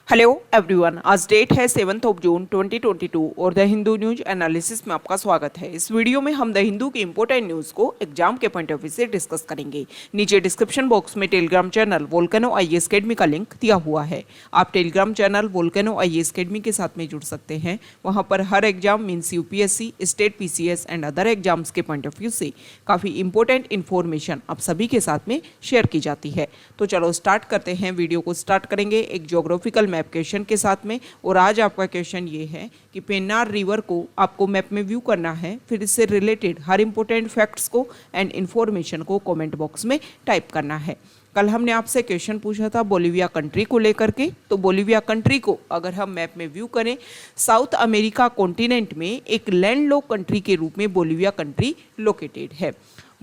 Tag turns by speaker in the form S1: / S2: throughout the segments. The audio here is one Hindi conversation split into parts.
S1: हेलो एवरीवन, आज डेट है 7 जून 2022 और द हिंदू न्यूज एनालिसिस में आपका स्वागत है। इस वीडियो में हम द हिंदू की इंपॉर्टेंट न्यूज़ को एग्जाम के पॉइंट ऑफ व्यू से डिस्कस करेंगे। नीचे डिस्क्रिप्शन बॉक्स में Telegram channel Volcano IAS academy का लिंक दिया हुआ है। आप Telegram channel Volcano IAS academy के साथ में जुड़ सकते हैं। वहाँ पर हर exam means UPSC, state PCS and other exams के पॉइंट ऑफ व्यू से काफ़ी इंपॉर्टेंट इन्फॉर्मेशन आप सभी के साथ में शेयर की जाती है। तो चलो स्टार्ट करते हैं। वीडियो को स्टार्ट करेंगे एक ज्योग्राफिकल मैप क्वेश्चन के साथ में। और आज आपका क्वेश्चन ये है कि पेन्नार रिवर को आपको मैप में व्यू करना है, फिर इससे रिलेटेड हर इंपॉर्टेंट फैक्ट्स को एंड इन्फॉर्मेशन को कमेंट बॉक्स में टाइप करना है। कल हमने आपसे क्वेश्चन पूछा था बोलिविया कंट्री को लेकर के। तो बोलिविया कंट्री को अगर हम मैप में व्यू करें, साउथ अमेरिका कॉन्टिनेंट में एक लैंडलॉक कंट्री के रूप में बोलिविया कंट्री लोकेटेड है।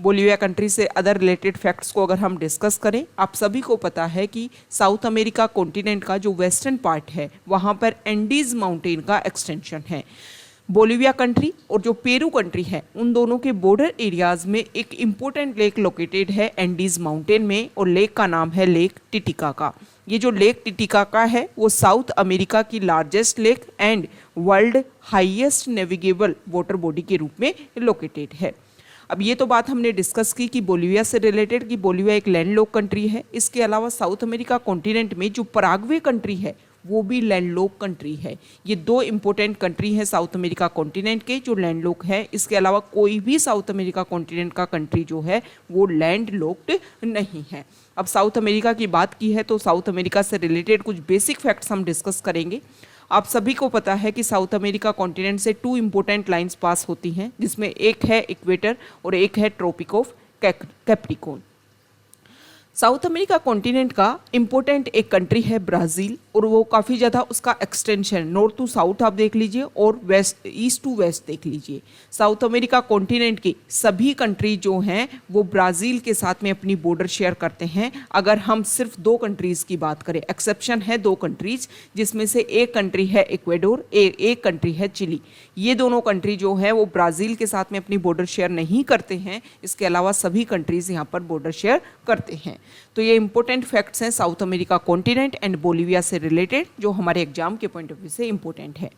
S1: बोलिविया कंट्री से अदर रिलेटेड फैक्ट्स को अगर हम डिस्कस करें, आप सभी को पता है कि साउथ अमेरिका कॉन्टिनेंट का जो वेस्टर्न पार्ट है वहाँ पर एंडीज माउंटेन का एक्सटेंशन है। बोलिविया कंट्री और जो पेरू कंट्री है उन दोनों के बॉर्डर एरियाज में एक इम्पोर्टेंट लेक लोकेटेड है एंडीज माउंटेन में, और लेक का नाम है लेक टिटिकाका। ये जो लेक टिटिकाका है वो साउथ अमेरिका की largest lake and world highest navigable water body के रूप में लोकेटेड है। अब ये तो बात हमने डिस्कस की कि बोलिविया से रिलेटेड कि बोलिविया एक लैंडलॉक कंट्री है। इसके अलावा साउथ अमेरिका कॉन्टिनेंट में जो पराग्वे कंट्री है वो भी लैंडलॉक कंट्री है। ये दो इंपॉर्टेंट कंट्री हैं साउथ अमेरिका कॉन्टिनेंट के जो लैंडलॉक है। इसके अलावा कोई भी साउथ अमेरिका कॉन्टिनेंट का कंट्री जो है वो लैंडलॉक्ड नहीं है। अब साउथ अमेरिका की बात की है तो साउथ अमेरिका से रिलेटेड कुछ बेसिक फैक्ट्स हम डिस्कस करेंगे। आप सभी को पता है कि साउथ अमेरिका कॉन्टिनेंट से टू इंपॉर्टेंट लाइंस पास होती हैं, जिसमें एक है इक्वेटर और एक है tropic of Capricorn. South America continent का इम्पोर्टेंट एक कंट्री है ब्राज़ील, और वो काफ़ी ज़्यादा उसका एक्सटेंशन नॉर्थ टू साउथ आप देख लीजिए और वेस्ट ईस्ट टू वेस्ट देख लीजिए। साउथ अमेरिका कॉन्टिनेंट की सभी कंट्री जो हैं वो ब्राज़ील के साथ में अपनी बॉर्डर शेयर करते हैं। अगर हम सिर्फ दो कंट्रीज़ की बात करें, एक्सेप्शन है दो कंट्रीज़, जिसमें से एक कंट्री है इक्वेडोर, एक कंट्री है चिली। ये दोनों कंट्री जो है वो ब्राज़ील के साथ में अपनी बॉर्डर शेयर नहीं करते हैं। इसके अलावा सभी कंट्रीज़ यहाँ पर बॉर्डर शेयर करते हैं। तो ये इंपॉर्टेंट फैक्ट्स हैं south America continent and Bolivia से रिलेटेड, जो हमारे एग्जाम के पॉइंट ऑफ व्यू से इंपॉर्टेंट है।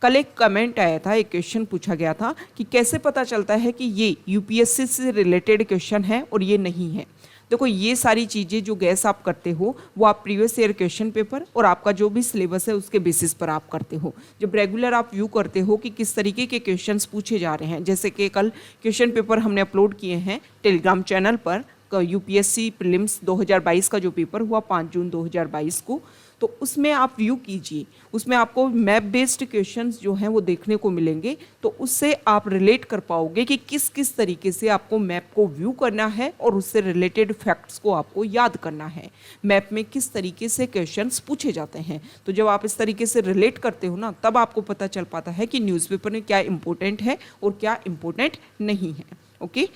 S1: कल एक कमेंट आया था, एक क्वेश्चन पूछा गया था कि कैसे पता चलता है कि ये यूपीएससी से रिलेटेड क्वेश्चन है और ये नहीं है। देखो, ये सारी चीज़ें जो गैस आप करते हो वो आप प्रीवियस ईयर क्वेश्चन पेपर और आपका जो भी सिलेबस है उसके बेसिस पर आप करते हो। जब रेगुलर आप व्यू करते हो कि किस तरीके के क्वेश्चंस पूछे जा रहे हैं, जैसे कि कल क्वेश्चन पेपर हमने अपलोड किए हैं टेलीग्राम चैनल पर, यूपीएससी प्रीलिम्स 2022 का जो पेपर हुआ 5 जून 2022 को, तो उसमें आप व्यू कीजिए। उसमें आपको मैप बेस्ड क्वेश्चंस जो हैं वो देखने को मिलेंगे, तो उससे आप रिलेट कर पाओगे कि किस किस तरीके से आपको मैप को व्यू करना है और उससे रिलेटेड फैक्ट्स को आपको याद करना है। मैप में किस तरीके से क्वेश्चंस पूछे जाते हैं, तो जब आप इस तरीके से रिलेट करते हो ना, तब आपको पता चल पाता है कि न्यूज़पेपर में क्या इंपॉर्टेंट है और क्या इंपॉर्टेंट नहीं है। ओके,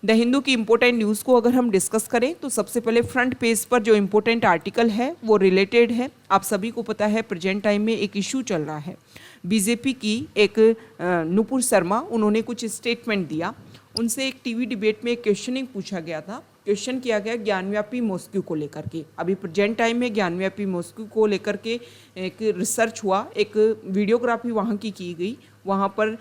S1: द हिंदू की इंपॉर्टेंट न्यूज़ को अगर हम डिस्कस करें तो सबसे पहले फ्रंट पेज पर जो इंपॉर्टेंट आर्टिकल है वो रिलेटेड है। आप सभी को पता है प्रेजेंट टाइम में एक इशू चल रहा है। बीजेपी की एक नुपुर शर्मा, उन्होंने कुछ स्टेटमेंट दिया। उनसे एक टीवी डिबेट में एक क्वेश्चनिंग पूछा गया था। क्वेश्चन किया गया ज्ञानव्यापी मॉस्क्यू को लेकर के। अभी प्रेजेंट टाइम में ज्ञानव्यापी मॉस्क्यू को लेकर के एक रिसर्च हुआ, एक वीडियोग्राफी वहाँ की गई। वहाँ पर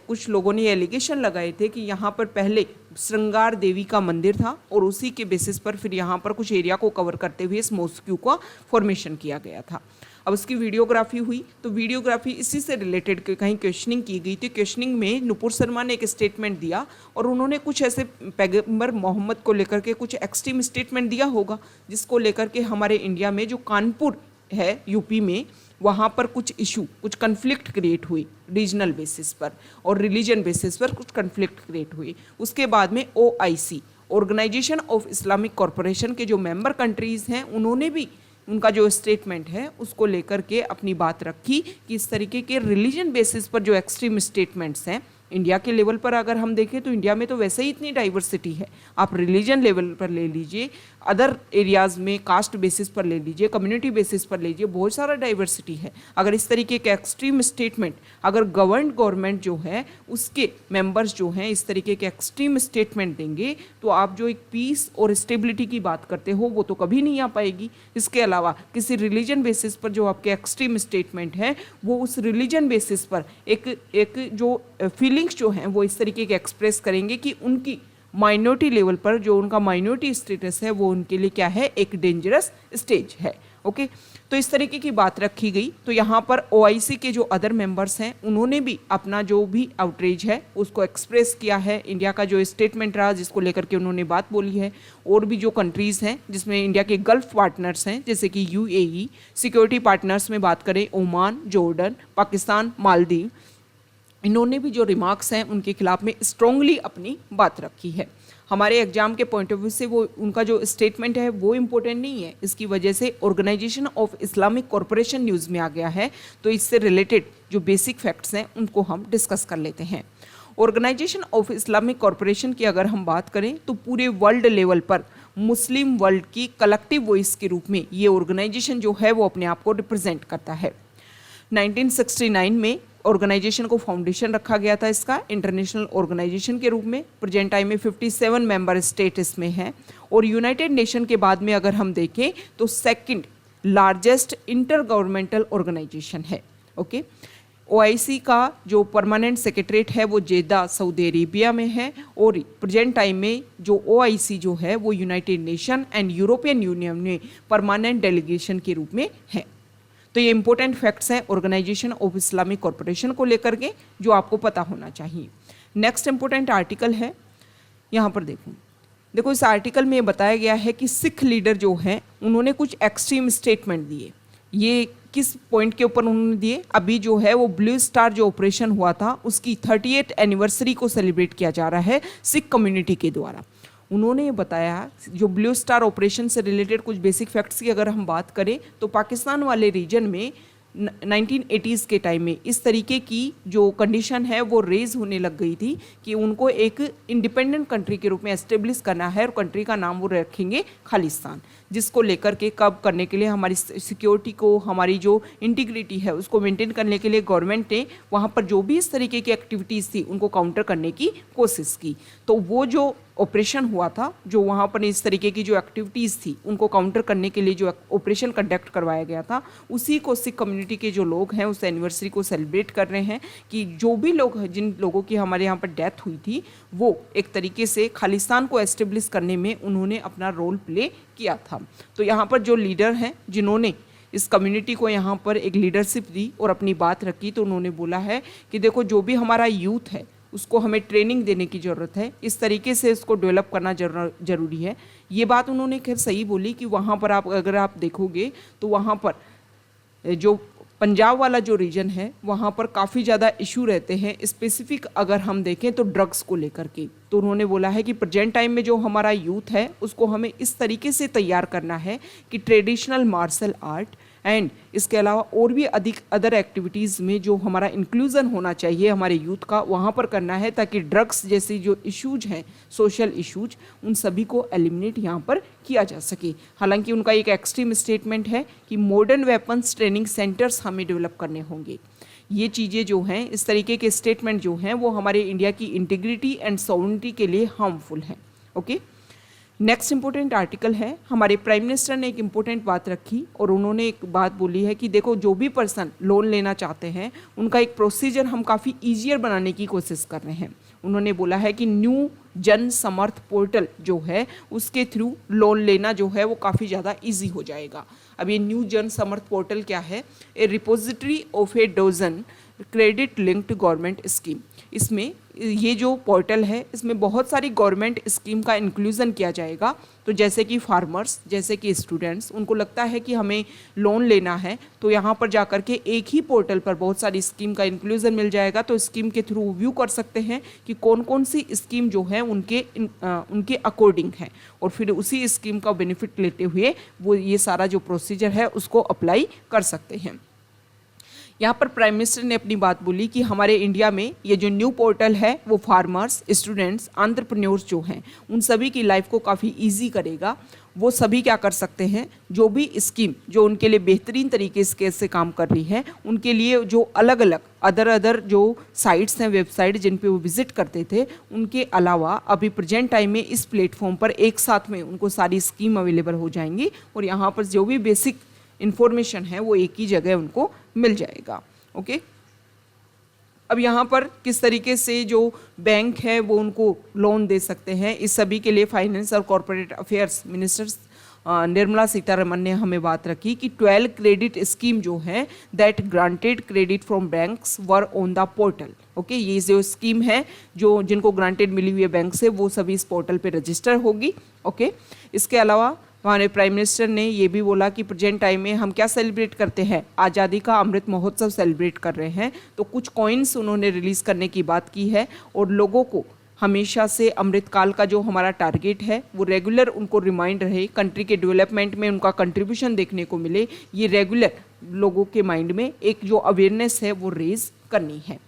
S1: कुछ लोगों ने एलिगेशन लगाए थे कि यहाँ पर पहले श्रृंगार देवी का मंदिर था और उसी के बेसिस पर फिर यहाँ पर कुछ एरिया को कवर करते हुए इस मॉस्क्यू का फॉर्मेशन किया गया था। अब उसकी वीडियोग्राफी हुई, तो वीडियोग्राफी इसी से रिलेटेड कहीं क्वेश्चनिंग की गई थी। क्वेश्चनिंग में नुपुर शर्मा ने एक स्टेटमेंट दिया और उन्होंने कुछ ऐसे पैगंबर मोहम्मद को लेकर के कुछ एक्सट्रीम स्टेटमेंट दिया होगा, जिसको लेकर के हमारे इंडिया में जो कानपुर है यूपी में, वहाँ पर कुछ इशू, कुछ कन्फ्लिक्ट क्रिएट हुई रीजनल बेसिस पर और रिलीजन बेसिस पर कुछ कन्फ्लिक्ट क्रिएट हुई। उसके बाद में OIC, organisation of Islamic corporation के जो मेंबर कंट्रीज़ हैं, उन्होंने भी उनका जो स्टेटमेंट है उसको लेकर के अपनी बात रखी कि इस तरीके के रिलीजन बेसिस पर जो एक्सट्रीम स्टेटमेंट्स हैं, इंडिया के लेवल पर अगर हम देखें तो इंडिया में तो वैसे ही इतनी डाइवर्सिटी है। आप रिलीजन लेवल पर ले लीजिए, अदर एरियाज़ में कास्ट बेसिस पर ले लीजिए, कम्युनिटी बेसिस पर लीजिए, बहुत सारा डाइवर्सिटी है। अगर इस तरीके के एक्सट्रीम स्टेटमेंट अगर गवर्नमेंट जो है उसके मेंबर्स जो हैं इस तरीके के एक्सट्रीम स्टेटमेंट देंगे तो आप जो एक पीस और स्टेबिलिटी की बात करते हो वो तो कभी नहीं आ पाएगी। इसके अलावा किसी रिलीजन बेसिस पर जो आपके एक्सट्रीम स्टेटमेंट है वो उस रिलीजन बेसिस पर एक जो फीलिंग्स जो हैं वो इस तरीके के एक्सप्रेस करेंगे कि उनकी माइनॉरिटी लेवल पर जो उनका माइनॉरिटी स्टेटस है वो उनके लिए क्या है, एक डेंजरस स्टेज है। ओके, तो इस तरीके की बात रखी गई। तो यहाँ पर OIC के जो अदर मेंबर्स हैं उन्होंने भी अपना जो भी आउटरीच है उसको एक्सप्रेस किया है। इंडिया का जो स्टेटमेंट रहा जिसको लेकर के उन्होंने बात बोली है। और भी जो कंट्रीज़ हैं जिसमें इंडिया के गल्फ पार्टनर्स हैं जैसे कि UAE, सिक्योरिटी पार्टनर्स में बात करें ओमान, जॉर्डन, पाकिस्तान, मालदीव, इन्होंने भी जो रिमार्क्स हैं उनके खिलाफ में स्ट्रांगली अपनी बात रखी है। हमारे एग्जाम के पॉइंट ऑफ व्यू से वो उनका जो स्टेटमेंट है वो इम्पोर्टेंट नहीं है। इसकी वजह से organisation of Islamic corporation news में आ गया है, तो इससे रिलेटेड जो बेसिक फैक्ट्स हैं उनको हम डिस्कस कर लेते हैं। ऑर्गेनाइजेशन ऑफ इस्लामिक कॉरपोरेशन की अगर हम बात करें तो पूरे वर्ल्ड लेवल पर मुस्लिम वर्ल्ड की कलेक्टिव वॉइस के रूप में ये ऑर्गेनाइजेशन जो है वो अपने आप को रिप्रेजेंट करता है। 1969 में ऑर्गेनाइजेशन को फाउंडेशन रखा गया था इसका इंटरनेशनल ऑर्गेनाइजेशन के रूप में। प्रेजेंट टाइम में 57 मेंबर स्टेट इसमें हैं और यूनाइटेड नेशन के बाद में अगर हम देखें तो second largest inter governmental organisation है। ओके, OIC का जो परमानेंट सेक्रेटरीट है वो जेदा सऊदी अरेबिया में है और प्रेजेंट टाइम में जो OIC जो है वो United nation and European union में परमानेंट डेलीगेशन के रूप में है। तो ये इंपॉर्टेंट फैक्ट्स हैं ऑर्गेनाइजेशन ऑफ इस्लामिक कॉरपोरेशन को लेकर के जो आपको पता होना चाहिए। नेक्स्ट इंपॉर्टेंट आर्टिकल है, यहाँ पर देखो इस आर्टिकल में बताया गया है कि सिख लीडर जो हैं उन्होंने कुछ एक्सट्रीम स्टेटमेंट दिए। ये किस पॉइंट के ऊपर उन्होंने दिए, अभी जो है वो ब्लू स्टार जो ऑपरेशन हुआ था उसकी 38th एनिवर्सरी को सेलिब्रेट किया जा रहा है सिख कम्युनिटी के द्वारा। उन्होंने ये बताया जो ब्लू स्टार ऑपरेशन से रिलेटेड कुछ बेसिक फैक्ट्स की अगर हम बात करें तो पाकिस्तान वाले रीजन में 1980s के टाइम में इस तरीके की जो कंडीशन है वो रेज होने लग गई थी कि उनको एक इंडिपेंडेंट कंट्री के रूप में एस्टेब्लिश करना है और कंट्री का नाम वो रखेंगे खालिस्तान, जिसको लेकर के कब करने के लिए हमारी सिक्योरिटी को, हमारी जो इंटीग्रिटी है उसको मेंटेन करने के लिए गवर्नमेंट ने वहाँ पर जो भी इस तरीके की एक्टिविटीज़ थी उनको काउंटर करने की कोशिश की। तो वो जो ऑपरेशन हुआ था, जो वहाँ पर इस तरीके की जो एक्टिविटीज़ थी उनको काउंटर करने के लिए जो ऑपरेशन कंडक्ट करवाया गया था, उसी को सिख कम्युनिटी के जो लोग हैं उस एनिवर्सरी को सेलिब्रेट कर रहे हैं कि जो भी लोग, जिन लोगों की हमारे यहाँ पर डेथ हुई थी, वो एक तरीके से खालिस्तान को एस्टेब्लिश करने में उन्होंने अपना रोल प्ले किया था। तो यहाँ पर जो लीडर हैं जिन्होंने इस कम्युनिटी को यहाँ पर एक लीडरशिप दी और अपनी बात रखी, तो उन्होंने बोला है कि देखो जो भी हमारा यूथ है उसको हमें ट्रेनिंग देने की ज़रूरत है, इस तरीके से इसको डेवलप करना ज़रूरी है। ये बात उन्होंने खैर सही बोली कि वहाँ पर अगर आप देखोगे तो वहाँ पर जो पंजाब वाला जो रीजन है वहाँ पर काफ़ी ज़्यादा इशू रहते हैं। स्पेसिफिक अगर हम देखें तो ड्रग्स को लेकर के, तो उन्होंने बोला है कि प्रेजेंट टाइम में जो हमारा यूथ है उसको हमें इस तरीके से तैयार करना है कि ट्रेडिशनल मार्शल आर्ट एंड इसके अलावा और भी अधिक अदर एक्टिविटीज़ में जो हमारा इंक्लूज़न होना चाहिए हमारे यूथ का, वहाँ पर करना है ताकि ड्रग्स जैसी जो इश्यूज हैं, सोशल इश्यूज, उन सभी को एलिमिनेट यहाँ पर किया जा सके। हालांकि उनका एक एक्सट्रीम स्टेटमेंट है कि मॉडर्न वेपन्स ट्रेनिंग सेंटर्स हमें डेवलप करने होंगे। ये चीज़ें जो हैं, इस तरीके के स्टेटमेंट जो हैं वो हमारे इंडिया की इंटीग्रिटी एंड सॉवरेनिटी के लिए हार्मफुल हैं। ओके, नेक्स्ट इंपॉर्टेंट आर्टिकल है, हमारे प्राइम मिनिस्टर ने एक इम्पोर्टेंट बात रखी और उन्होंने एक बात बोली है कि देखो जो भी पर्सन लोन लेना चाहते हैं उनका एक प्रोसीजर हम काफ़ी ईजियर बनाने की कोशिश कर रहे हैं। उन्होंने बोला है कि न्यू जन समर्थ पोर्टल जो है उसके थ्रू लोन लेना जो है वो काफ़ी ज़्यादा ईजी हो जाएगा। अब ये न्यू जन समर्थ पोर्टल क्या है? A repository of a dozen credit linked government scheme. इसमें ये जो पोर्टल है इसमें बहुत सारी गवर्नमेंट स्कीम का इंक्लूज़न किया जाएगा। तो जैसे कि फार्मर्स, जैसे कि स्टूडेंट्स, उनको लगता है कि हमें लोन लेना है तो यहाँ पर जा कर के एक ही पोर्टल पर बहुत सारी स्कीम का इंक्लूज़न मिल जाएगा। तो स्कीम के थ्रू व्यू कर सकते हैं कि कौन कौन सी स्कीम जो है उनके अकॉर्डिंग है और फिर उसी स्कीम का बेनिफिट लेते हुए वो ये सारा जो प्रोसीजर है उसको अप्लाई कर सकते हैं। यहाँ पर प्राइम मिनिस्टर ने अपनी बात बोली कि हमारे इंडिया में ये जो न्यू पोर्टल है वो फार्मर्स, स्टूडेंट्स, एंटरप्रेन्योर्स जो हैं उन सभी की लाइफ को काफ़ी इजी करेगा वो सभी क्या कर सकते हैं, जो भी स्कीम जो उनके लिए बेहतरीन तरीके से काम कर रही है, उनके लिए जो अलग अलग अदर जो साइट्स हैं, वेबसाइट जिन पे वो विजिट करते थे, उनके अलावा अभी प्रेजेंट टाइम में इस प्लेटफॉर्म पर एक साथ में उनको सारी स्कीम अवेलेबल हो जाएंगी और यहाँ पर जो भी बेसिक इन्फॉर्मेशन है वो एक ही जगह उनको मिल जाएगा। ओके, अब यहाँ पर किस तरीके से जो बैंक है वो उनको लोन दे सकते हैं, इस सभी के लिए फाइनेंस और corporate affairs ministers Nirmala Sitharaman ने हमें बात रखी कि 12 क्रेडिट स्कीम जो है that granted credit from banks were on the portal. Okay, ये जो स्कीम है जो जिनको ग्रांटेड मिली हुई है बैंक से, वो सभी इस पोर्टल पे रजिस्टर होगी। ओके, इसके अलावा हमारे प्राइम मिनिस्टर ने ये भी बोला कि प्रेजेंट टाइम में हम क्या सेलिब्रेट करते हैं, आज़ादी का अमृत महोत्सव सेलिब्रेट कर रहे हैं, तो कुछ कॉइन्स उन्होंने रिलीज़ करने की बात की है और लोगों को हमेशा से अमृतकाल का जो हमारा टारगेट है वो रेगुलर उनको रिमाइंड रहे, कंट्री के डेवलपमेंट में उनका कंट्रीब्यूशन देखने को मिले, ये रेगुलर लोगों के माइंड में एक जो अवेयरनेस है वो रेज करनी है।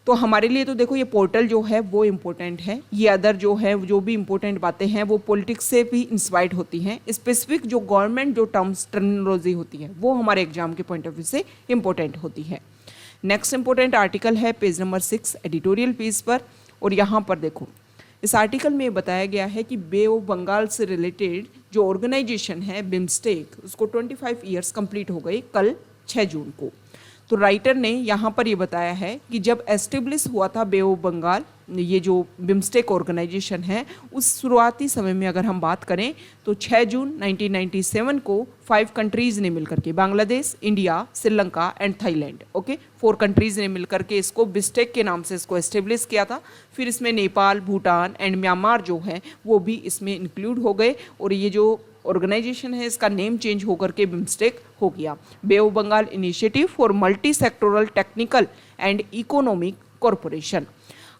S1: तो हमारे लिए तो देखो ये पोर्टल जो है वो इम्पोर्टेंट है, ये अदर जो है जो भी इम्पोर्टेंट बातें हैं वो पॉलिटिक्स से भी इंस्पायर्ड होती हैं, स्पेसिफिक जो गवर्नमेंट जो टर्म्स टर्मिनोलॉजी होती है वो हमारे एग्जाम के पॉइंट ऑफ व्यू से इम्पोर्टेंट होती है। नेक्स्ट इम्पोर्टेंट आर्टिकल है पेज नंबर 6 एडिटोरियल पेज पर, और यहाँ पर देखो इस आर्टिकल में बताया गया है कि बे ऑफ बंगाल से रिलेटेड जो ऑर्गेनाइजेशन है बिम्स्टेक, उसको 25 ईयर्स कंप्लीट हो गए कल 6 जून को। तो राइटर ने यहाँ पर ये बताया है कि जब एस्टेब्लिश हुआ था बे ऑफ बंगाल, ये जो बिम्स्टेक ऑर्गेनाइजेशन है, उस शुरुआती समय में अगर हम बात करें तो 6 जून 1997 को 5 कंट्रीज़ ने मिलकर के, Bangladesh, India, Sri Lanka and Thailand, okay, 4 countries ने मिलकर के इसको बिम्स्टेक के नाम से इसको एस्टेब्लिश किया था। फिर इसमें नेपाल, भूटान एंड म्यांमार जो है वो भी इसमें इंक्लूड हो गए और ये जो ऑर्गेनाइजेशन है इसका नेम चेंज होकर के बिम्स्टेक हो गया, bay of Bengal initiative for multi sectoral technical and economic corporation.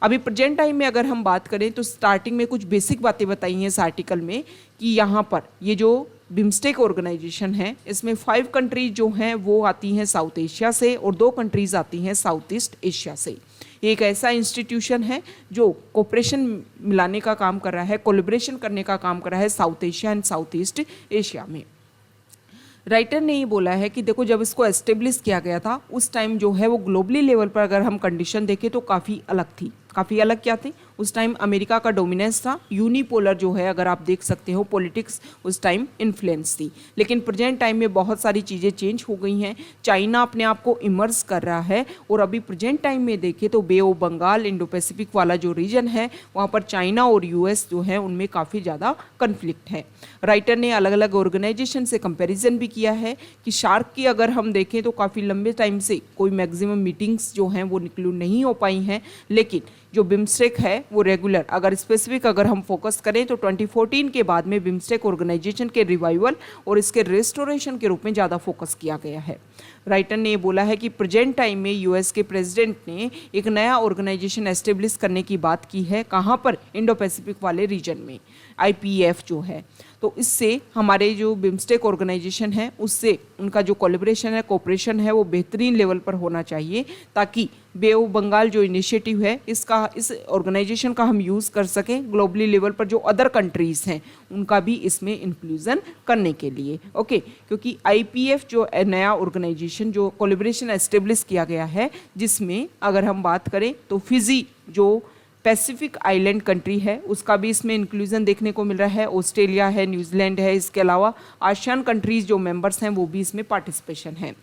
S1: अभी प्रेजेंट टाइम में अगर हम बात करें तो स्टार्टिंग में कुछ बेसिक बातें बताई हैं इस आर्टिकल में कि यहाँ पर ये जो बिम्स्टेक ऑर्गेनाइजेशन है इसमें 5 कंट्रीज जो हैं वो आती हैं साउथ एशिया से और 2 कंट्रीज आती हैं साउथ ईस्ट एशिया से। एक ऐसा इंस्टीट्यूशन है जो कोऑपरेशन मिलाने का काम कर रहा है, कोलैबोरेशन करने का काम कर रहा है south Asia and south east Asia में। राइटर ने ये बोला है कि देखो जब इसको एस्टेब्लिश किया गया था उस टाइम जो है वो ग्लोबली लेवल पर अगर हम कंडीशन देखें तो काफ़ी अलग थी। काफ़ी अलग क्या थी, उस टाइम अमेरिका का डोमिनेंस था, यूनिपोलर जो है अगर आप देख सकते हो पॉलिटिक्स उस टाइम इन्फ्लुएंस थी। लेकिन प्रेजेंट टाइम में बहुत सारी चीज़ें चेंज हो गई हैं, चाइना अपने आप को इमर्स कर रहा है और अभी प्रेजेंट टाइम में देखें तो बे ऑफ बंगाल इंडो पैसिफिक वाला जो रीजन है वहाँ पर चाइना और यूएस जो है उनमें काफ़ी ज़्यादा कन्फ्लिक्ट है। राइटर ने अलग अलग ऑर्गेनाइजेशन से कंपेरिजन भी किया है कि शार्क की अगर हम देखें तो काफ़ी लंबे टाइम से कोई मैक्सिमम मीटिंग्स जो हैं वो इंक्लूड नहीं हो पाई हैं, लेकिन जो बिम्स्टेक है वो रेगुलर अगर स्पेसिफिक अगर हम फोकस करें तो 2014 के बाद में बिम्स्टेक ऑर्गेनाइजेशन के रिवाइवल और इसके रेस्टोरेशन के रूप में ज़्यादा फोकस किया गया है। राइटर ने बोला है कि प्रेजेंट टाइम में यूएस के प्रेसिडेंट ने एक नया ऑर्गेनाइजेशन एस्टेब्लिश करने की बात की है, कहाँ पर, इंडो पैसिफिक वाले रीजन में, IPF जो है। तो इससे हमारे जो बिम्स्टेक ऑर्गेनाइजेशन है उससे उनका जो कोलैबोरेशन है, कोऑपरेशन है वो बेहतरीन लेवल पर होना चाहिए ताकि बे ऑफ बंगाल जो इनिशिएटिव है इसका, इस ऑर्गेनाइजेशन का हम यूज़ कर सकें ग्लोबली लेवल पर जो अदर कंट्रीज़ हैं उनका भी इसमें इंक्लूजन करने के लिए। ओके, क्योंकि IPF जो नया ऑर्गेनाइजेशन जो कोलैबोरेशन एस्टेब्लिश किया गया है जिसमें अगर हम बात करें तो फिजी जो पैसिफिक आइलैंड कंट्री है उसका भी इसमें इंक्लूजन देखने को मिल रहा है, ऑस्ट्रेलिया है, न्यूजीलैंड है, इसके अलावा आसियान कंट्रीज़ जो मेंबर्स हैं वो भी इसमें पार्टिसिपेशन है।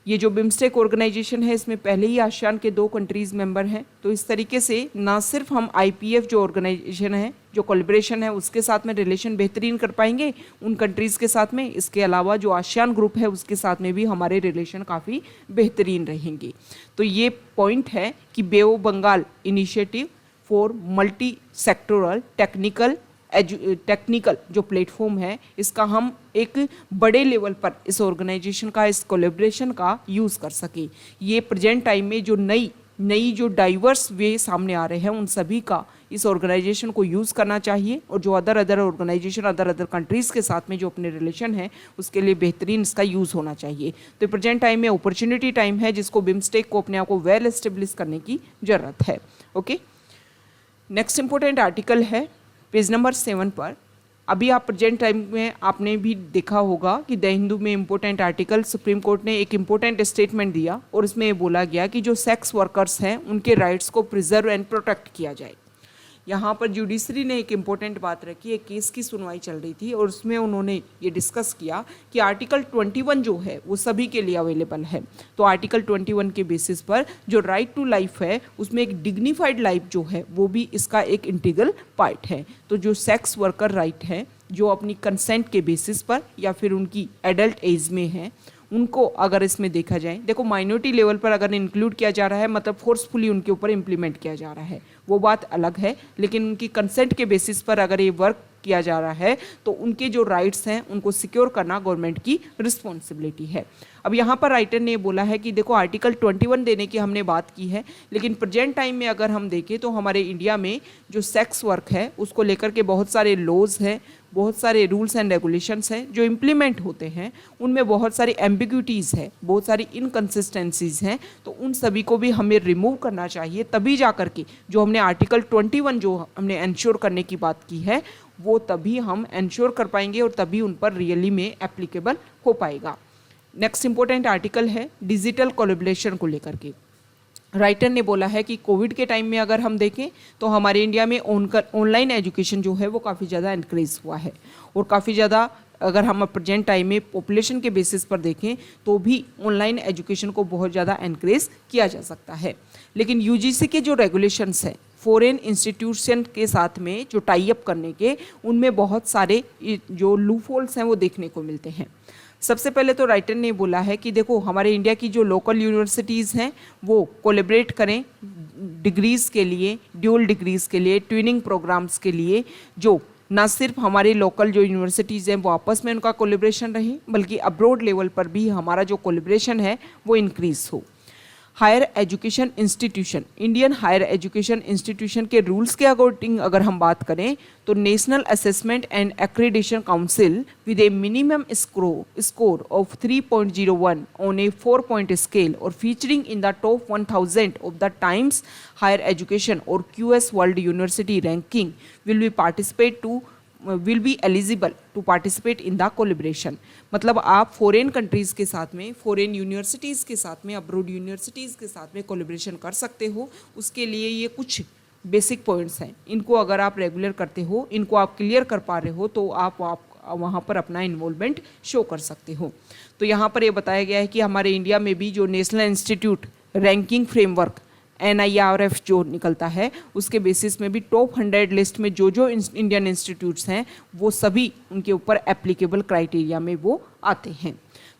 S1: ये जो बिम्स्टेक ऑर्गेनाइजेशन है इसमें पहले ही आसियान के 2 कंट्रीज़ मेंबर हैं। तो इस तरीके से ना सिर्फ हम IPF जो ऑर्गेनाइजेशन है जो कोलैबोरेशन है उसके साथ में रिलेशन बेहतरीन कर पाएंगे उन कंट्रीज़ के साथ में, इसके अलावा जो आसियान ग्रुप है उसके साथ में भी हमारे रिलेशन काफ़ी बेहतरीन रहेंगे। तो ये पॉइंट है कि bay of Bengal initiative for multi sectoral technical जो प्लेटफॉर्म है इसका हम एक बड़े लेवल पर इस ऑर्गेनाइजेशन का, इस कोलैबोरेशन का यूज़ कर सके। ये प्रेजेंट टाइम में जो नई जो डाइवर्स वे सामने आ रहे हैं उन सभी का इस ऑर्गेनाइजेशन को यूज़ करना चाहिए और जो अदर ऑर्गेनाइजेशन अदर कंट्रीज़ के साथ में जो अपने रिलेशन है उसके लिए बेहतरीन इसका यूज़ होना चाहिए। तो प्रेजेंट टाइम में अपॉर्चुनिटी टाइम है जिसको बिम्स्टेक को अपने आप को वेल एस्टेब्लिश करने की ज़रूरत है। ओके, नेक्स्ट इंपॉर्टेंट आर्टिकल है पेज नंबर 7 पर, अभी आप प्रेजेंट टाइम में आपने भी देखा होगा कि द हिंदू में इम्पोर्टेंट आर्टिकल सुप्रीम कोर्ट ने एक इम्पोर्टेंट स्टेटमेंट दिया और इसमें ये बोला गया कि जो सेक्स वर्कर्स हैं उनके राइट्स को प्रिजर्व एंड प्रोटेक्ट किया जाए। यहाँ पर जुडिशरी ने एक इम्पोर्टेंट बात रखी, एक केस की सुनवाई चल रही थी और उसमें उन्होंने ये डिस्कस किया कि आर्टिकल 21 जो है वो सभी के लिए अवेलेबल है। तो आर्टिकल 21 के बेसिस पर जो राइट टू लाइफ है उसमें एक डिग्निफाइड लाइफ जो है वो भी इसका एक इंटीग्रल पार्ट है। तो जो सेक्स वर्कर राइट है जो अपनी कंसेंट के बेसिस पर या फिर उनकी एडल्ट एज में है, उनको अगर इसमें देखा जाए, देखो माइनॉरिटी लेवल पर अगर इंक्लूड किया जा रहा है मतलब फोर्सफुली उनके ऊपर इम्प्लीमेंट किया जा रहा है वो बात अलग है, लेकिन उनकी कंसेंट के बेसिस पर अगर ये वर्क किया जा रहा है तो उनके जो राइट्स हैं उनको सिक्योर करना गवर्नमेंट की रिस्पॉन्सिबिलिटी है। अब यहाँ पर राइटर ने बोला है कि देखो आर्टिकल 21 देने की हमने बात की है, लेकिन प्रेजेंट टाइम में अगर हम देखें तो हमारे इंडिया में जो सेक्स वर्क है उसको लेकर के बहुत सारे लॉज हैं, बहुत सारे रूल्स एंड रेगुलेशंस हैं जो इम्प्लीमेंट होते हैं, उनमें बहुत सारी एम्बिग्यूटीज़ है, बहुत सारी इनकन्सिस्टेंसीज हैं। तो उन सभी को भी हमें रिमूव करना चाहिए, तभी जा कर के जो हमने आर्टिकल 21 जो हमने एंश्योर करने की बात की है वो तभी हम एंश्योर कर पाएंगे और तभी उन पर रियली में एप्लीकेबल हो पाएगा। नेक्स्ट इंपॉर्टेंट आर्टिकल है डिजिटल कोलैबोरेशन को लेकर के। राइटर ने बोला है कि कोविड के टाइम में अगर हम देखें तो हमारे इंडिया में ऑनलाइन एजुकेशन जो है वो काफ़ी ज़्यादा इंक्रीज़ हुआ है और काफ़ी ज़्यादा अगर हम प्रेजेंट टाइम में पॉपुलेशन के बेसिस पर देखें तो भी ऑनलाइन एजुकेशन को बहुत ज़्यादा इंक्रीज किया जा सकता है। लेकिन यूजीसी के जो रेगुलेशंस हैं फॉरेन इंस्टीट्यूशन के साथ में जो टाई अप करने के, उनमें बहुत सारे जो लूपहोल्स हैं वो देखने को मिलते हैं। सबसे पहले तो राइटर ने बोला है कि देखो हमारे इंडिया की जो लोकल यूनिवर्सिटीज़ हैं वो कोलैबोरेट करें डिग्रीज़ के लिए, ड्यूल डिग्रीज़ के लिए, ट्विनिंग प्रोग्राम्स के लिए, जो ना सिर्फ हमारे लोकल जो यूनिवर्सिटीज़ हैं वो आपस में उनका कोलैबोरेशन रहे बल्कि अब्रॉड लेवल पर भी हमारा जो कोलैबोरेशन है वो इंक्रीज़ हो। Higher education institution, Indian higher education institution के रूल्स के अकॉर्डिंग अगर हम बात करें तो national assessment and accreditation council with a minimum score of 3.01 on a 4-point scale और featuring in the top 1000 of the times higher education और QS world university ranking will be eligible to participate in the collaboration। मतलब आप फॉरेन कंट्रीज़ के साथ में, फॉरेन यूनिवर्सिटीज़ के साथ में, अब्रोड यूनिवर्सिटीज़ के साथ में कोलैबोरेशन कर सकते हो। उसके लिए ये कुछ बेसिक पॉइंट्स हैं, इनको अगर आप रेगुलर करते हो, इनको आप क्लियर कर पा रहे हो तो आप वहाँ पर अपना इन्वॉल्वमेंट शो कर सकते हो। तो यहाँ पर ये बताया गया है कि हमारे इंडिया में भी जो national institute ranking framework NIRF जो निकलता है उसके बेसिस में भी टॉप 100 लिस्ट में जो इंडियन इंस्टीट्यूट्स हैं वो सभी उनके ऊपर एप्लीकेबल क्राइटेरिया में वो आते हैं।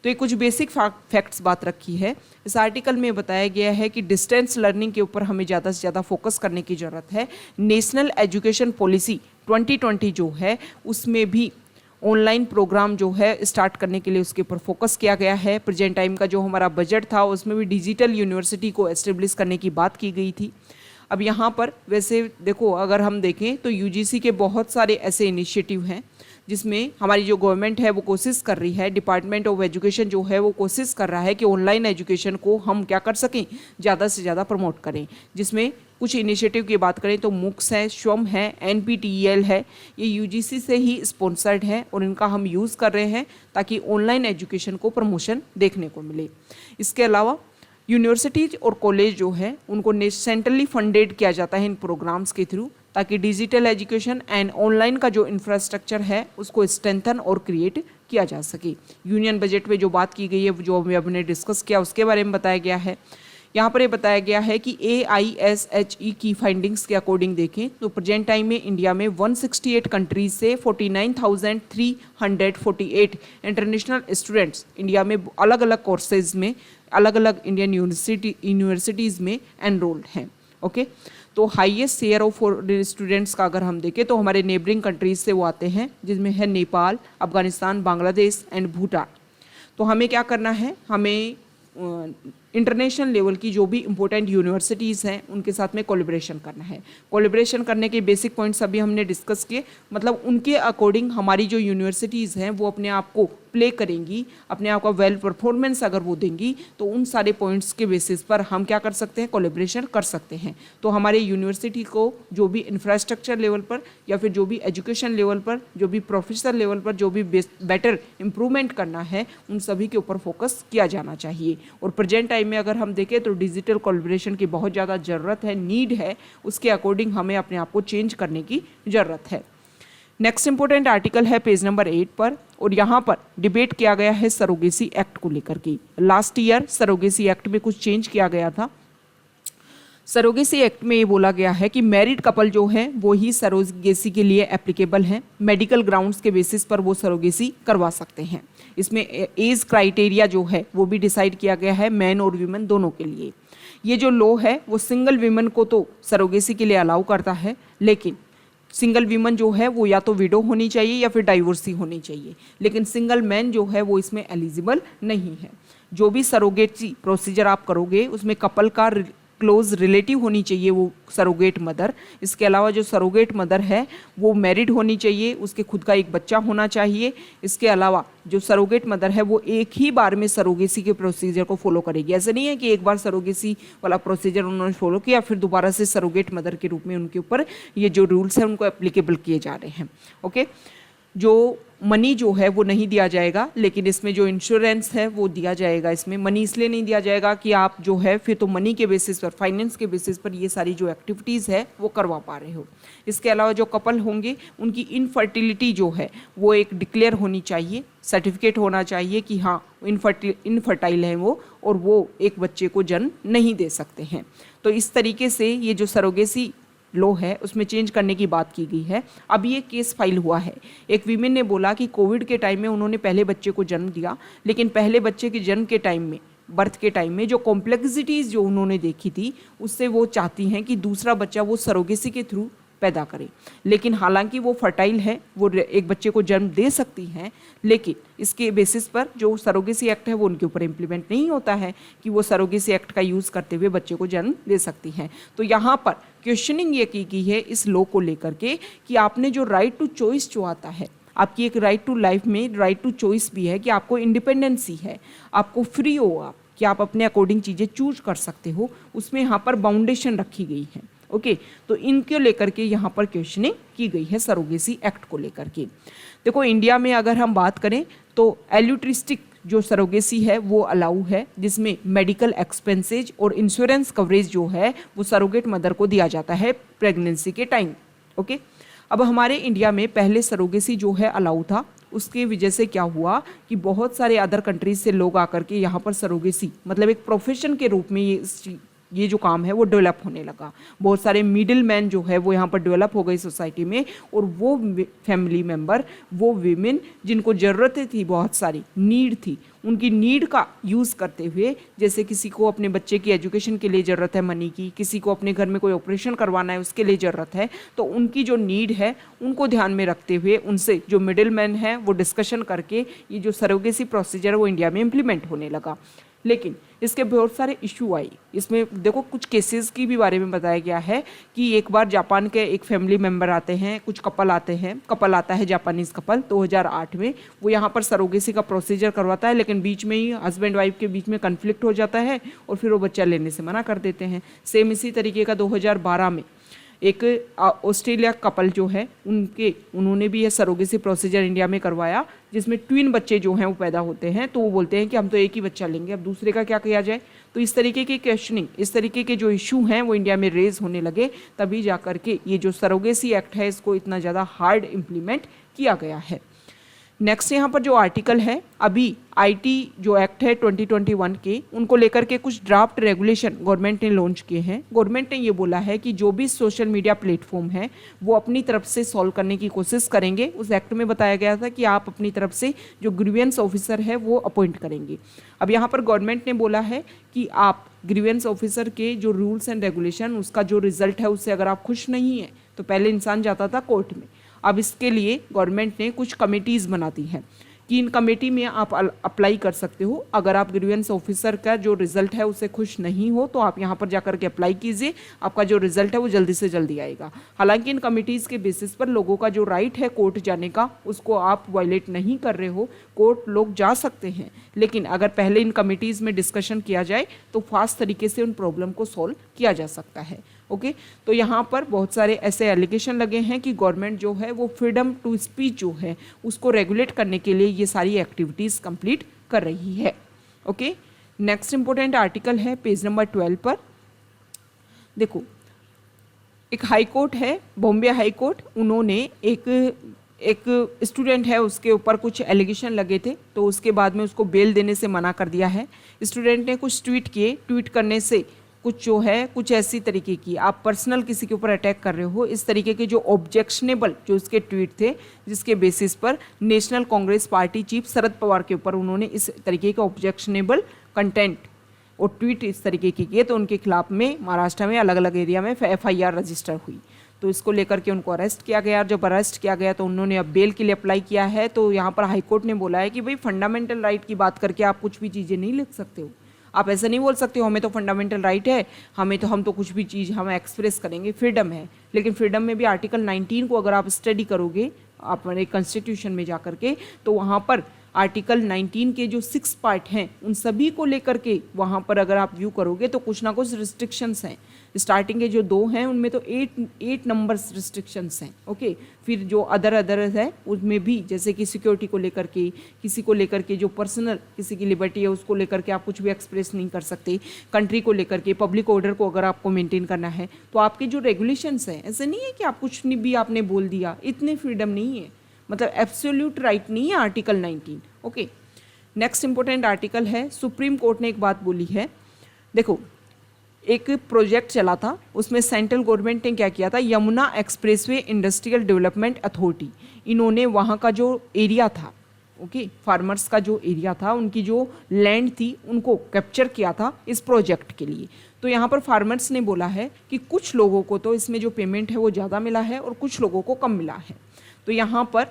S1: तो ये कुछ बेसिक फैक्ट्स बात रखी है। इस आर्टिकल में बताया गया है कि डिस्टेंस लर्निंग के ऊपर हमें ज़्यादा से ज़्यादा फोकस करने की ज़रूरत है। नेशनल एजुकेशन पॉलिसी 2020 जो है उसमें भी ऑनलाइन प्रोग्राम जो है स्टार्ट करने के लिए उसके ऊपर फोकस किया गया है। प्रेजेंट टाइम का जो हमारा बजट था उसमें भी डिजिटल यूनिवर्सिटी को एस्टेब्लिश करने की बात की गई थी। अब यहाँ पर वैसे देखो अगर हम देखें तो यूजीसी के बहुत सारे ऐसे इनिशिएटिव हैं जिसमें हमारी जो गवर्नमेंट है वो कोशिश कर रही है, डिपार्टमेंट ऑफ एजुकेशन जो है वो कोशिश कर रहा है कि ऑनलाइन एजुकेशन को हम क्या कर सकें, ज़्यादा से ज़्यादा प्रमोट करें। जिसमें कुछ इनिशिएटिव की बात करें तो मूक्स है, स्वम है, NPTEL है, ये यूजीसी से ही स्पॉन्सर्ड है और इनका हम यूज़ कर रहे हैं ताकि ऑनलाइन एजुकेशन को प्रमोशन देखने को मिले। इसके अलावा यूनिवर्सिटीज़ और कॉलेज जो है उनको सेंट्रली फंडेड किया जाता है इन प्रोग्राम्स के थ्रू ताकि डिजिटल एजुकेशन एंड ऑनलाइन का जो इंफ्रास्ट्रक्चर है उसको स्ट्रेंथन और क्रिएट किया जा सके। यूनियन बजट में जो बात की गई है जो अभी हमने डिस्कस किया उसके बारे में बताया गया है। यहाँ पर ये बताया गया है कि AISHE की फाइंडिंग्स के अकॉर्डिंग देखें तो प्रेजेंट टाइम में इंडिया में 168 कंट्रीज से 49,348 इंटरनेशनल स्टूडेंट्स इंडिया में अलग अलग कोर्सेज में अलग अलग इंडियन यूनिवर्सिटीज़ में एनरोल्ड हैं। ओके, तो highest share of foreign students का अगर हम देखें तो हमारे नेबरिंग कंट्रीज से वो आते हैं जिसमें है नेपाल, अफगानिस्तान, बांग्लादेश एंड भूटान। तो हमें क्या करना है, हमें इंटरनेशनल लेवल की जो भी इंपॉर्टेंट यूनिवर्सिटीज़ हैं उनके साथ में कोलैबोरेशन करना है। कोलैबोरेशन करने के बेसिक पॉइंट्स अभी हमने डिस्कस किए, मतलब उनके अकॉर्डिंग हमारी जो यूनिवर्सिटीज़ हैं वो अपने आप को प्ले करेंगी, अपने आप का वेल परफॉर्मेंस अगर वो देंगी तो उन सारे पॉइंट्स के बेसिस पर हम क्या कर सकते हैं, कोलैबोरेशन कर सकते हैं। तो हमारे यूनिवर्सिटी को जो भी इंफ्रास्ट्रक्चर लेवल पर या फिर जो भी एजुकेशन लेवल पर, जो भी प्रोफेशनल लेवल पर जो भी बेटर इंप्रूवमेंट करना है, उन सभी के ऊपर फोकस किया जाना चाहिए। और प्रेजेंट टाइम में अगर हम देखें तो डिजिटल कोलैबोरेशन की बहुत ज़्यादा ज़रूरत है, नीड है, उसके अकॉर्डिंग हमें अपने आप को चेंज करने की ज़रूरत है। नेक्स्ट इंपॉर्टेंट आर्टिकल है पेज नंबर 8 पर, और यहाँ पर डिबेट किया गया है सरोगेसी एक्ट को लेकर के। लास्ट ईयर सरोगेसी एक्ट में कुछ चेंज किया गया था। सरोगेसी एक्ट में ये बोला गया है कि मैरिड कपल जो है वो ही सरोगेसी के लिए एप्लीकेबल हैं, मेडिकल ग्राउंड्स के बेसिस पर वो सरोगेसी करवा सकते हैं। इसमें एज क्राइटेरिया जो है वो भी डिसाइड किया गया है मैन और वीमेन दोनों के लिए। ये जो लॉ है वो सिंगल वीमेन को तो सरोगेसी के लिए अलाउ करता है, लेकिन सिंगल वीमन जो है वो या तो विडो होनी चाहिए या फिर डाइवोर्सी होनी चाहिए, लेकिन सिंगल मैन जो है वो इसमें एलिजिबल नहीं है। जो भी सरोगेसी प्रोसीजर आप करोगे उसमें कपल का क्लोज रिलेटिव होनी चाहिए वो सरोगेट मदर। इसके अलावा जो सरोगेट मदर है वो मैरिड होनी चाहिए, उसके खुद का एक बच्चा होना चाहिए। इसके अलावा जो सरोगेट मदर है वो एक ही बार में सरोगेसी के प्रोसीजर को फॉलो करेगी। ऐसा नहीं है कि एक बार सरोगेसी वाला प्रोसीजर उन्होंने फॉलो किया फिर दोबारा से सरोगेट मदर के रूप में उनके ऊपर ये जो रूल्स हैं उनको एप्लीकेबल किए जा रहे हैं। ओके, जो मनी जो है वो नहीं दिया जाएगा, लेकिन इसमें जो इंश्योरेंस है वो दिया जाएगा। इसमें मनी इसलिए नहीं दिया जाएगा कि आप जो है फिर तो मनी के बेसिस पर, फाइनेंस के बेसिस पर ये सारी जो एक्टिविटीज़ है वो करवा पा रहे हो। इसके अलावा जो कपल होंगे उनकी इनफर्टिलिटी जो है वो एक डिक्लेयर होनी चाहिए, सर्टिफिकेट होना चाहिए कि हाँ इनफर्टाइल है वो और वो एक बच्चे को जन्म नहीं दे सकते हैं। तो इस तरीके से ये जो सरोगेसी लॉ है उसमें चेंज करने की बात की गई है। अब ये केस फाइल हुआ है। एक वीमेन ने बोला कि कोविड के टाइम में उन्होंने पहले बच्चे को जन्म दिया, लेकिन पहले बच्चे के जन्म के टाइम में, बर्थ के टाइम में जो कॉम्प्लेक्सिटीज़ जो उन्होंने देखी थी उससे वो चाहती हैं कि दूसरा बच्चा वो सरोगेसी के थ्रू पैदा करें। लेकिन हालांकि वो फर्टाइल है, वो एक बच्चे को जन्म दे सकती हैं, लेकिन इसके बेसिस पर जो सरोगेसी एक्ट है वो उनके ऊपर इम्प्लीमेंट नहीं होता है कि वो सरोगेसी एक्ट का यूज़ करते हुए बच्चे को जन्म दे सकती हैं। तो यहाँ पर क्वेश्चनिंग ये की गई है इस लॉ को लेकर के कि आपने जो राइट टू चॉइस जो आता है, आपकी एक राइट टू लाइफ में राइट टू चॉइस भी है कि आपको इंडिपेंडेंसी है, आपको फ्री हो आप कि आप अपने अकॉर्डिंग चीज़ें चूज कर सकते हो, उसमें यहाँ पर बाउंडेशन रखी गई है। ओके, तो इनके लेकर के यहाँ पर क्वेश्चनिंग की गई है सरोगेसी एक्ट को लेकर के। देखो इंडिया में अगर हम बात करें तो एल्यूट्रिस्टिक जो सरोगेसी है वो अलाउ है, जिसमें मेडिकल एक्सपेंसेज और इंश्योरेंस कवरेज जो है वो सरोगेट मदर को दिया जाता है प्रेगनेंसी के टाइम। ओके, अब हमारे इंडिया में पहले सरोगेसी जो है अलाउ था, उसकी वजह से क्या हुआ कि बहुत सारे अदर कंट्रीज से लोग आकर के यहाँ पर सरोगेसी मतलब एक प्रोफेशन के रूप में ये जो काम है वो डेवलप होने लगा। बहुत सारे मिडिल मैन जो है वो यहाँ पर डेवलप हो गई सोसाइटी में, और वो फैमिली मेंबर, वो वीमेन जिनको ज़रूरतें थी, बहुत सारी नीड थी, उनकी नीड का यूज़ करते हुए, जैसे किसी को अपने बच्चे की एजुकेशन के लिए ज़रूरत है मनी की, किसी को अपने घर में कोई ऑपरेशन करवाना है उसके लिए ज़रूरत है, तो उनकी जो नीड है उनको ध्यान में रखते हुए उनसे जो मिडिल मैन है वो डिस्कशन करके ये जो सरोगेसी प्रोसीजर है वो इंडिया में इम्प्लीमेंट होने लगा। लेकिन इसके बहुत सारे इशू आई। इसमें देखो कुछ केसेस की भी बारे में बताया गया है कि एक बार जापान के एक फैमिली मेंबर आते हैं, कुछ कपल आते हैं, कपल आता है जापानीज़ कपल 2008 में, वो यहाँ पर सरोगेसी का प्रोसीजर करवाता है, लेकिन बीच में ही हस्बैंड वाइफ के बीच में कन्फ्लिक्ट हो जाता है और फिर वो बच्चा लेने से मना कर देते हैं। सेम इसी तरीके का 2012 में एक ऑस्ट्रेलिया कपल जो है उन्होंने भी ये सरोगेसी प्रोसीजर इंडिया में करवाया, जिसमें ट्विन बच्चे जो हैं वो पैदा होते हैं, तो वो बोलते हैं कि हम तो एक ही बच्चा लेंगे, अब दूसरे का क्या किया जाए। तो इस तरीके की क्वेश्चनिंग, इस तरीके के जो इशू हैं वो इंडिया में रेज होने लगे, तभी जा कर के ये जो सरोगेसी एक्ट है इसको इतना ज़्यादा हार्ड इम्प्लीमेंट किया गया है। नेक्स्ट यहाँ पर जो आर्टिकल है, अभी आईटी जो एक्ट है 2021 के, उनको लेकर के कुछ ड्राफ्ट रेगुलेशन गवर्नमेंट ने लॉन्च किए हैं। गवर्नमेंट ने ये बोला है कि जो भी सोशल मीडिया प्लेटफॉर्म है वो अपनी तरफ से सॉल्व करने की कोशिश करेंगे। उस एक्ट में बताया गया था कि आप अपनी तरफ से जो ग्रीवेंस ऑफिसर है वो अपॉइंट करेंगे। अब यहाँ पर गवर्नमेंट ने बोला है कि आप ग्रीवेंस ऑफिसर के जो रूल्स एंड रेगुलेशन, उसका जो रिजल्ट है उससे अगर आप खुश नहीं है तो पहले इंसान जाता था कोर्ट में, अब इसके लिए गवर्नमेंट ने कुछ कमिटीज़ बनाती हैं। कि इन कमेटी में आप अप्लाई कर सकते हो। अगर आप ग्रीवेंस ऑफिसर का जो रिजल्ट है उससे खुश नहीं हो तो आप यहाँ पर जाकर के अप्लाई कीजिए, आपका जो रिजल्ट है वो जल्दी से जल्दी आएगा। हालांकि इन कमिटीज़ के बेसिस पर लोगों का जो राइट है कोर्ट जाने का उसको आप वायलेट नहीं कर रहे हो, कोर्ट लोग जा सकते हैं, लेकिन अगर पहले इन कमिटीज़ में डिस्कशन किया जाए तो फास्ट तरीके से उन प्रॉब्लम को सॉल्व किया जा सकता है। ओके, तो यहाँ पर बहुत सारे ऐसे एलिगेशन लगे हैं कि गवर्नमेंट जो है वो फ्रीडम टू स्पीच जो है उसको रेगुलेट करने के लिए ये सारी एक्टिविटीज़ कंप्लीट कर रही है। ओके, नेक्स्ट इंपॉर्टेंट आर्टिकल है पेज नंबर 12 पर। देखो, एक हाई कोर्ट है, बॉम्बे हाई कोर्ट, उन्होंने एक स्टूडेंट है उसके ऊपर कुछ एलिगेशन लगे थे, तो उसके बाद में उसको बेल देने से मना कर दिया है। स्टूडेंट ने कुछ ट्वीट किए, ट्वीट करने से कुछ जो है कुछ ऐसी तरीके की आप पर्सनल किसी के ऊपर अटैक कर रहे हो, इस तरीके के जो ऑब्जेक्शनेबल जो उसके ट्वीट थे, जिसके बेसिस पर national Congress party chief Sharad Pawar के ऊपर उन्होंने इस तरीके के ऑब्जेक्शनेबल कंटेंट और ट्वीट इस तरीके की किए, तो उनके खिलाफ में महाराष्ट्र में अलग अलग एरिया में FIR रजिस्टर हुई। तो इसको लेकर के उनको अरेस्ट किया गया। जब अरेस्ट किया गया तो उन्होंने अब बेल के लिए अप्लाई किया है। तो यहाँ पर हाईकोर्ट ने बोला है कि भाई फंडामेंटल राइट की बात करके आप कुछ भी चीज़ें नहीं लिख सकते हो। आप ऐसा नहीं बोल सकते हो हमें तो फंडामेंटल राइट है, हम तो कुछ भी चीज़ हम एक्सप्रेस करेंगे, फ्रीडम है। लेकिन फ्रीडम में भी आर्टिकल 19 को अगर आप स्टडी करोगे अपने कॉन्स्टिट्यूशन में जा कर के, तो वहाँ पर आर्टिकल 19 के जो 6 पार्ट हैं उन सभी को लेकर के वहाँ पर अगर आप व्यू करोगे तो कुछ ना कुछ रिस्ट्रिक्शंस हैं। स्टार्टिंग के जो 2 हैं उनमें तो 8 नंबर्स रिस्ट्रिक्शंस हैं। ओके, फिर जो अदर है उसमें भी, जैसे कि सिक्योरिटी को लेकर के, किसी को लेकर के जो पर्सनल किसी की लिबर्टी है उसको लेकर के आप कुछ भी एक्सप्रेस नहीं कर सकते। कंट्री को लेकर के, पब्लिक ऑर्डर को अगर आपको मेंटेन करना है तो आपके जो रेगुलेशंस हैं, ऐसे नहीं है कि आप कुछ भी आपने बोल दिया, इतनी फ्रीडम नहीं है, मतलब एब्सोल्यूट राइट नहीं है article 19। Okay, next important article है, सुप्रीम कोर्ट ने एक बात बोली है। देखो, एक प्रोजेक्ट चला था, उसमें सेंट्रल गवर्नमेंट ने क्या किया था, Yamuna expressway industrial development authority, इन्होंने वहाँ का जो एरिया था, ओके, फार्मर्स का जो एरिया था, उनकी जो लैंड थी उनको कैप्चर किया था इस प्रोजेक्ट के लिए। तो यहाँ पर फार्मर्स ने बोला है कि कुछ लोगों को तो इसमें जो पेमेंट है वो ज़्यादा मिला है और कुछ लोगों को कम मिला है। तो यहाँ पर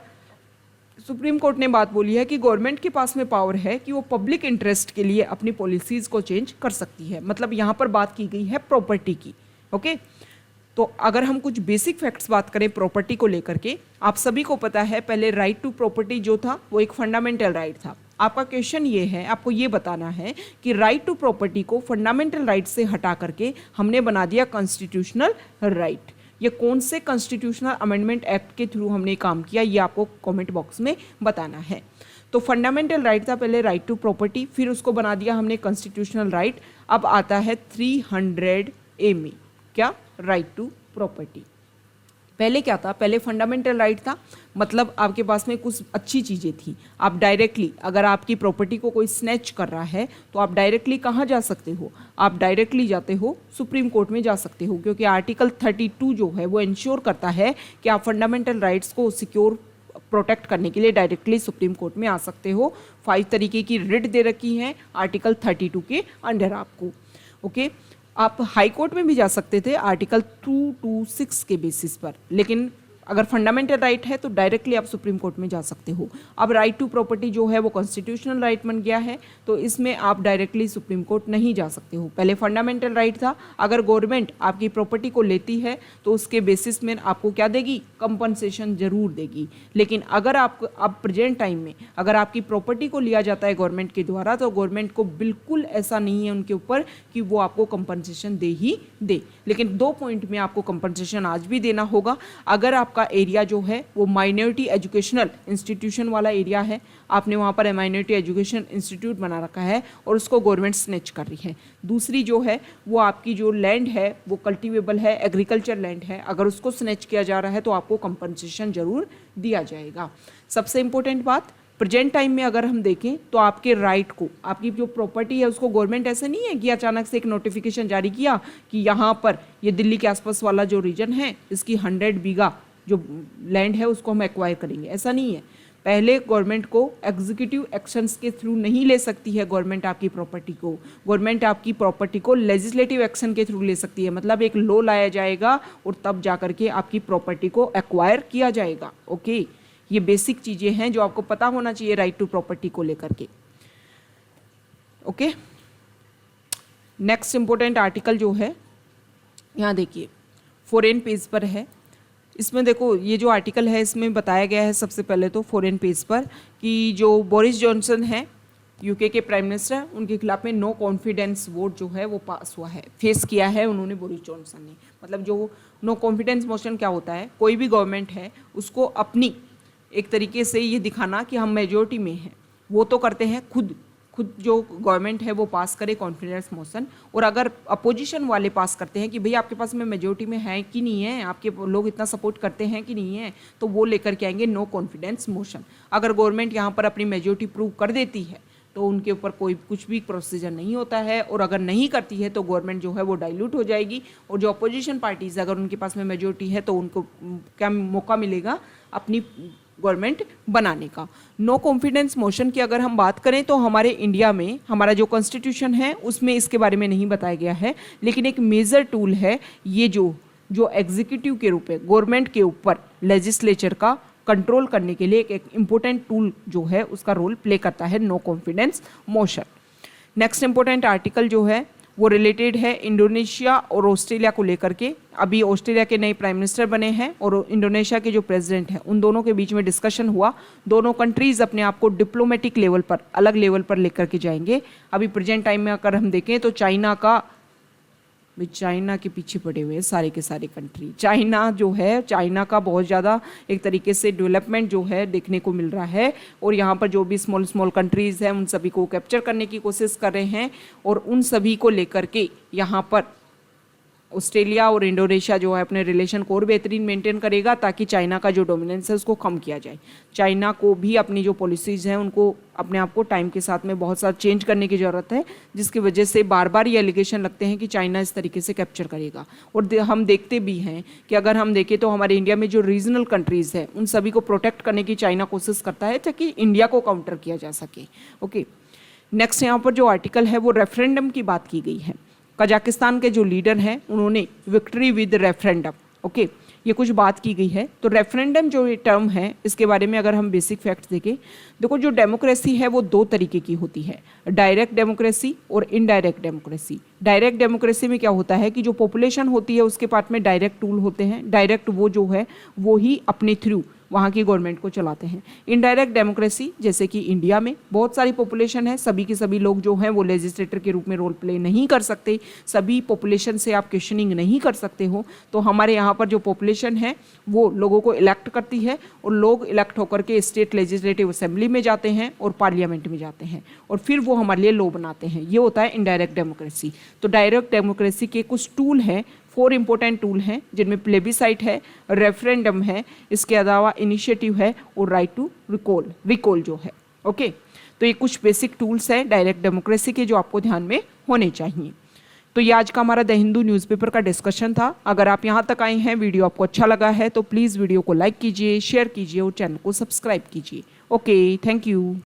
S1: सुप्रीम कोर्ट ने बात बोली है कि गवर्नमेंट के पास में पावर है कि वो पब्लिक इंटरेस्ट के लिए अपनी पॉलिसीज़ को चेंज कर सकती है। मतलब यहाँ पर बात की गई है प्रॉपर्टी की। ओके, तो अगर हम कुछ बेसिक फैक्ट्स बात करें प्रॉपर्टी को लेकर के, आप सभी को पता है पहले राइट टू प्रॉपर्टी जो था वो एक फंडामेंटल राइट था। आपका क्वेश्चन ये है, आपको ये बताना है कि राइट टू प्रॉपर्टी को फंडामेंटल राइट से हटा करके हमने बना दिया कॉन्स्टिट्यूशनल राइट। ये कौन से कॉन्स्टिट्यूशनल अमेंडमेंट एक्ट के थ्रू हमने काम किया, ये आपको कमेंट बॉक्स में बताना है। तो फंडामेंटल राइट था पहले राइट टू प्रॉपर्टी, फिर उसको बना दिया हमने कॉन्स्टिट्यूशनल राइट। अब आता है 300A में, क्या, राइट टू प्रॉपर्टी। पहले क्या था, पहले फंडामेंटल राइट था, मतलब आपके पास में कुछ अच्छी चीज़ें थी, आप डायरेक्टली अगर आपकी प्रॉपर्टी को कोई स्नैच कर रहा है तो आप डायरेक्टली कहाँ जा सकते हो, आप डायरेक्टली जाते हो सुप्रीम कोर्ट में जा सकते हो, क्योंकि आर्टिकल 32 जो है वो इंश्योर करता है कि आप फंडामेंटल राइट्स को सिक्योर प्रोटेक्ट करने के लिए डायरेक्टली सुप्रीम कोर्ट में आ सकते हो। 5 तरीके की रिट दे रखी हैं आर्टिकल 32 के अंडर आपको। ओके, आप हाई कोर्ट में भी जा सकते थे आर्टिकल 226 के बेसिस पर, लेकिन अगर फंडामेंटल राइट है तो डायरेक्टली आप सुप्रीम कोर्ट में जा सकते हो। अब राइट टू प्रॉपर्टी जो है वो कॉन्स्टिट्यूशनल राइट बन गया है, तो इसमें आप डायरेक्टली सुप्रीम कोर्ट नहीं जा सकते हो। पहले फंडामेंटल राइट था, अगर गवर्नमेंट आपकी प्रॉपर्टी को लेती है तो उसके बेसिस में आपको क्या देगी, कंपनसेशन जरूर देगी। लेकिन अगर आप अब प्रेजेंट टाइम में अगर आपकी प्रॉपर्टी को लिया जाता है गवर्नमेंट के द्वारा, तो गवर्नमेंट को बिल्कुल ऐसा नहीं है उनके ऊपर कि वो आपको कंपनसेशन दे ही दे। लेकिन 2 पॉइंट में आपको कंपनसेशन आज भी देना होगा। अगर आपका एरिया जो है वो माइनॉरिटी एजुकेशनल इंस्टीट्यूशन वाला एरिया है, आपने वहाँ पर माइनॉरिटी एजुकेशन इंस्टीट्यूट बना रखा है और उसको गवर्नमेंट स्नेच कर रही है। दूसरी जो है वो आपकी जो लैंड है वो कल्टीवेबल है, एग्रीकल्चर लैंड है, अगर उसको स्नेच किया जा रहा है तो आपको कंपनसेशन जरूर दिया जाएगा। सबसे इंपॉर्टेंट बात, प्रेजेंट टाइम में अगर हम देखें तो आपके राइट को, आपकी जो प्रॉपर्टी है उसको गवर्नमेंट ऐसे नहीं है कि अचानक से एक नोटिफिकेशन जारी किया कि यहाँ पर ये दिल्ली के आसपास वाला जो रीजन है इसकी 100 बीघा जो लैंड है उसको हम एक्वायर करेंगे, ऐसा नहीं है। पहले गवर्नमेंट को एग्जीक्यूटिव एक्शंस के थ्रू नहीं ले सकती है गवर्नमेंट आपकी प्रॉपर्टी को, गवर्नमेंट आपकी प्रॉपर्टी को लेजिस्लेटिव एक्शन के थ्रू ले सकती है। मतलब एक लॉ लाया जाएगा और तब जाकर के आपकी प्रॉपर्टी को एक्वायर किया जाएगा। ओके, ये बेसिक चीज़ें हैं जो आपको पता होना चाहिए राइट टू प्रॉपर्टी को लेकर के। ओके, नेक्स्ट इंपॉर्टेंट आर्टिकल जो है यहाँ देखिए फॉरेन पेज पर है। इसमें देखो ये जो आर्टिकल है इसमें बताया गया है सबसे पहले तो फॉरेन पेज पर कि जो बोरिस जॉनसन है यूके के प्राइम मिनिस्टर, उनके खिलाफ में नो कॉन्फिडेंस वोट जो है वो पास हुआ है, फेस किया है उन्होंने बोरिस जॉनसन ने। मतलब जो नो कॉन्फिडेंस मोशन क्या होता है, कोई भी गवर्नमेंट है उसको अपनी एक तरीके से ये दिखाना कि हम मेजोरिटी में हैं, वो तो करते हैं खुद जो गवर्नमेंट है वो पास करे कॉन्फिडेंस मोशन, और अगर अपोजिशन वाले पास करते हैं कि भई आपके पास में मेजोरिटी में है कि नहीं है, आपके लोग इतना सपोर्ट करते हैं कि नहीं है, तो वो लेकर के आएंगे नो कॉन्फिडेंस मोशन। अगर गवर्नमेंट यहाँ पर अपनी मेजोरिटी प्रूव कर देती है तो उनके ऊपर कोई कुछ भी प्रोसीजर नहीं होता है, और अगर नहीं करती है तो गवर्नमेंट जो है वो डाइल्यूट हो जाएगी, और जो अपोजिशन पार्टीज अगर उनके पास में मेजोरिटी है तो उनको क्या मौका मिलेगा अपनी गवर्नमेंट बनाने का। नो कॉन्फिडेंस मोशन की अगर हम बात करें तो हमारे इंडिया में हमारा जो कॉन्स्टिट्यूशन है उसमें इसके बारे में नहीं बताया गया है, लेकिन एक मेजर टूल है ये जो एग्जीक्यूटिव के रूप में गवर्नमेंट के ऊपर लेजिस्लेचर का कंट्रोल करने के लिए एक इम्पोर्टेंट टूल जो है उसका रोल प्ले करता है no confidence motion. Next important article जो है वो रिलेटेड है इंडोनेशिया और ऑस्ट्रेलिया को लेकर के। अभी ऑस्ट्रेलिया के नए प्राइम मिनिस्टर बने हैं और इंडोनेशिया के जो प्रेसिडेंट हैं उन दोनों के बीच में डिस्कशन हुआ। दोनों कंट्रीज़ अपने आप को डिप्लोमेटिक लेवल पर अलग लेवल पर लेकर के जाएंगे। अभी प्रेजेंट टाइम में अगर हम देखें तो चाइना के पीछे पड़े हुए हैं सारे के सारे कंट्री। चाइना का बहुत ज़्यादा एक तरीके से डेवलपमेंट जो है देखने को मिल रहा है, और यहाँ पर जो भी स्मॉल कंट्रीज़ हैं उन सभी को कैप्चर करने की कोशिश कर रहे हैं, और उन सभी को लेकर के यहाँ पर ऑस्ट्रेलिया और इंडोनेशिया जो है अपने रिलेशन को और बेहतरीन मेंटेन करेगा ताकि चाइना का जो डोमिनेंस है उसको कम किया जाए। चाइना को भी अपनी जो पॉलिसीज़ हैं उनको अपने आप को टाइम के साथ में बहुत सारा चेंज करने की ज़रूरत है, जिसकी वजह से बार बार ये एलिगेशन लगते हैं कि चाइना इस तरीके से कैप्चर करेगा। और हम देखते भी हैं कि अगर हम देखें तो हमारे इंडिया में जो रीजनल कंट्रीज़ हैं उन सभी को प्रोटेक्ट करने की चाइना कोशिश करता है ताकि इंडिया को काउंटर किया जा सके। ओके, नेक्स्ट यहाँ पर जो आर्टिकल है वो रेफरेंडम की बात की गई है। कजाकिस्तान के जो लीडर हैं उन्होंने विक्ट्री विद रेफरेंडम, ओके, ये कुछ बात की गई है। तो रेफरेंडम जो ये टर्म है इसके बारे में अगर हम बेसिक फैक्ट्स देखें, देखो जो डेमोक्रेसी है वो दो तरीके की होती है, डायरेक्ट डेमोक्रेसी और इनडायरेक्ट डेमोक्रेसी। डायरेक्ट डेमोक्रेसी में क्या होता है कि जो पॉपुलेशन होती है उसके पास में डायरेक्ट टूल होते हैं, डायरेक्ट वो जो है वो ही अपने थ्रू वहाँ की गवर्नमेंट को चलाते हैं। इनडायरेक्ट डेमोक्रेसी जैसे कि इंडिया में बहुत सारी पॉपुलेशन है, सभी के सभी लोग जो हैं वो लेजिस्लेटर के रूप में रोल प्ले नहीं कर सकते, सभी पॉपुलेशन से आप क्वेश्चनिंग नहीं कर सकते हो। तो हमारे यहाँ पर जो पॉपुलेशन है वो लोगों को इलेक्ट करती है, और लोग इलेक्ट होकर के स्टेट लेजिस्लेटिव असेंबली में जाते हैं और पार्लियामेंट में जाते हैं, और फिर वो हमारे लिए लॉ बनाते हैं। ये होता है इनडायरेक्ट डेमोक्रेसी। तो डायरेक्ट डेमोक्रेसी के कुछ टूल हैं, 4 इंपॉर्टेंट टूल हैं, जिनमें प्लेबिसाइट है, रेफरेंडम है, इसके अलावा इनिशिएटिव है और राइट टू रिकॉल जो है। ओके, तो ये कुछ बेसिक टूल्स हैं डायरेक्ट डेमोक्रेसी के जो आपको ध्यान में होने चाहिए। तो ये आज का हमारा द हिंदू न्यूज़पेपर का डिस्कशन था। अगर आप यहाँ तक आए हैं, वीडियो आपको अच्छा लगा है तो प्लीज़ वीडियो को लाइक कीजिए, शेयर कीजिए और चैनल को सब्सक्राइब कीजिए। Okay, thank you.